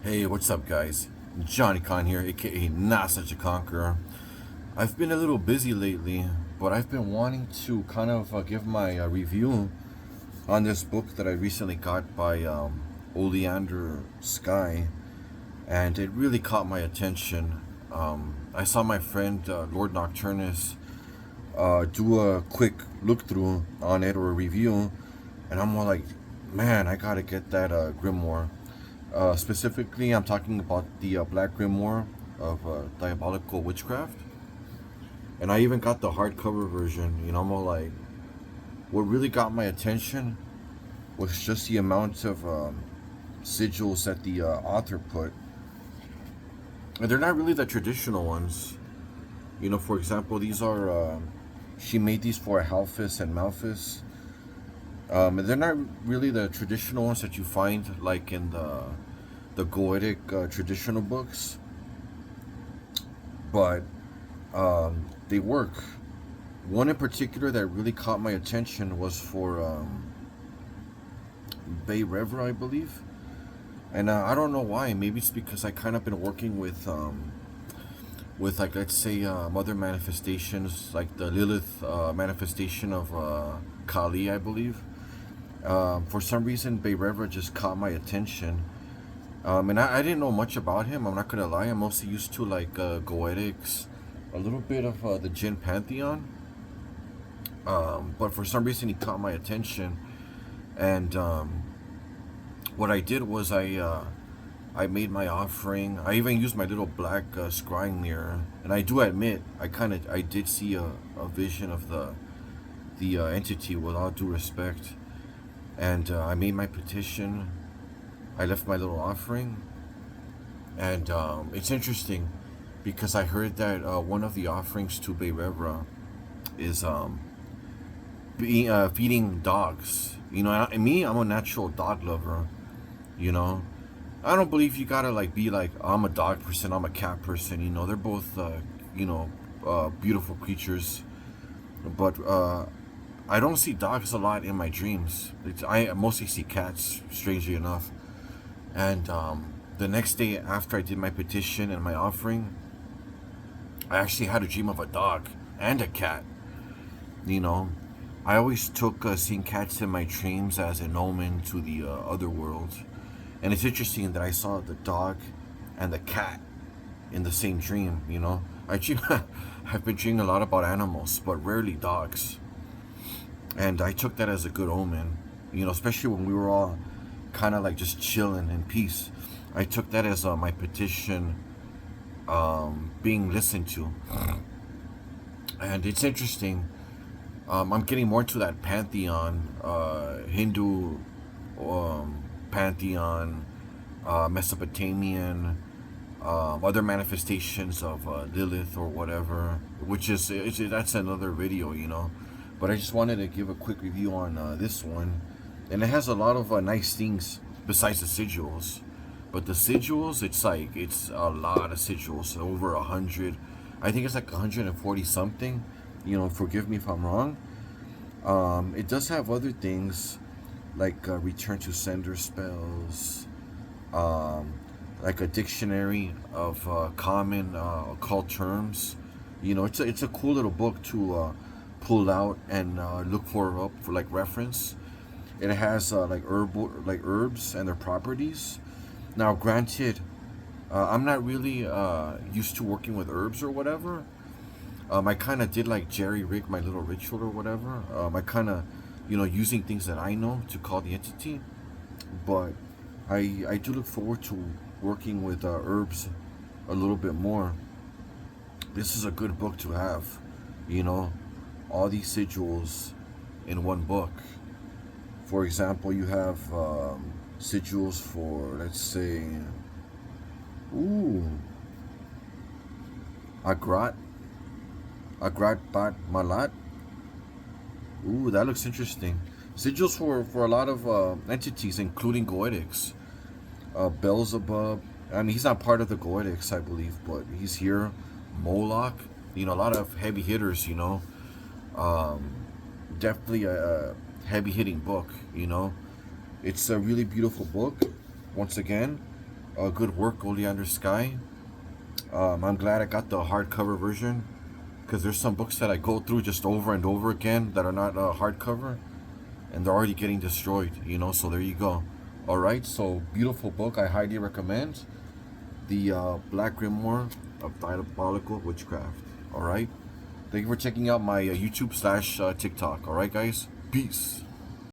Hey, what's up, guys? Johnny Con here, aka Not Such a Conqueror. I've been a little busy lately, but I've been wanting to kind of give my review on this book that I recently got by Oleander Sky, and it really caught my attention. I saw my friend Lord Nocturnus do a quick look through on it or a review, and I'm all like, man, I gotta get that Grimoire. Specifically, I'm talking about the Black Grimoire of Diabolical Witchcraft. And I even got the hardcover version. I'm all like, what really got my attention was just the amount of sigils that the author put. And they're not really the traditional ones. For example, these are, she made these for Halphus and Malphus. And they're not really the traditional ones that you find like in the Goetic traditional books, but they work. One in particular that really caught my attention was for Bay River, I believe, and I don't know why. Maybe it's because I kind of been working with like, let's say, mother manifestations, like the Lilith manifestation of Kali, I believe. For some reason, Bay River just caught my attention. And I didn't know much about him. I'm not gonna lie. I'm mostly used to like Goetics, a little bit of the Jin Pantheon. But for some reason, he caught my attention, and what I did was I made my offering. I even used my little black scrying mirror, and I do admit I did see a vision of the entity, with all due respect, and I made my petition. I left my little offering, and it's interesting because I heard that one of the offerings to Beirevra is feeding dogs. Me, I'm a natural dog lover. You know, I don't believe you gotta like be like, I'm a dog person, I'm a cat person. They're both beautiful creatures, but I don't see dogs a lot in my dreams. I mostly see cats, strangely enough. And the next day after I did my petition and my offering, I actually had a dream of a dog and a cat. You know, I always took seeing cats in my dreams as an omen to the other world. And it's interesting that I saw the dog and the cat in the same dream. I've been dreaming a lot about animals, but rarely dogs. And I took that as a good omen. Especially when we were all kind of like just chilling in peace. I took that as my petition being listened to. And it's interesting. I'm getting more into that pantheon, Hindu pantheon, Mesopotamian, other manifestations of Lilith or whatever, which that's another video. But I just wanted to give a quick review on this one, and it has a lot of nice things besides the sigils. But the sigils, it's a lot of sigils, over 100. I think it's like 140 something. Forgive me if I'm wrong. It does have other things like return to sender spells, um, like a dictionary of common occult terms. It's a cool little book to pull out and look for like reference. It has like herbs and their properties. Now, granted, I'm not really used to working with herbs or whatever. I kind of did like jerry rig my little ritual or whatever. I kind of, using things that I know to call the entity. But I do look forward to working with herbs a little bit more. This is a good book to have. You know, all these sigils in one book. For example, you have sigils for, let's say, ooh, Agrat, Agrat Bat Malat. Ooh, that looks interesting. Sigils for a lot of entities, including Goetics. Beelzebub. I mean, he's not part of the Goetics, I believe, but he's here. Moloch. A lot of heavy hitters. Um, Definitely a heavy hitting book. It's a really beautiful book. Once again, good work, Oleander Sky. I'm glad I got the hardcover version, because there's some books that I go through just over and over again that are not hardcover, and they're already getting destroyed, you know. So there you go. All right, so beautiful book. I highly recommend the Black Grimoire of Diabolical Witchcraft. All right. Thank you for checking out my YouTube / TikTok. All right, guys. Peace.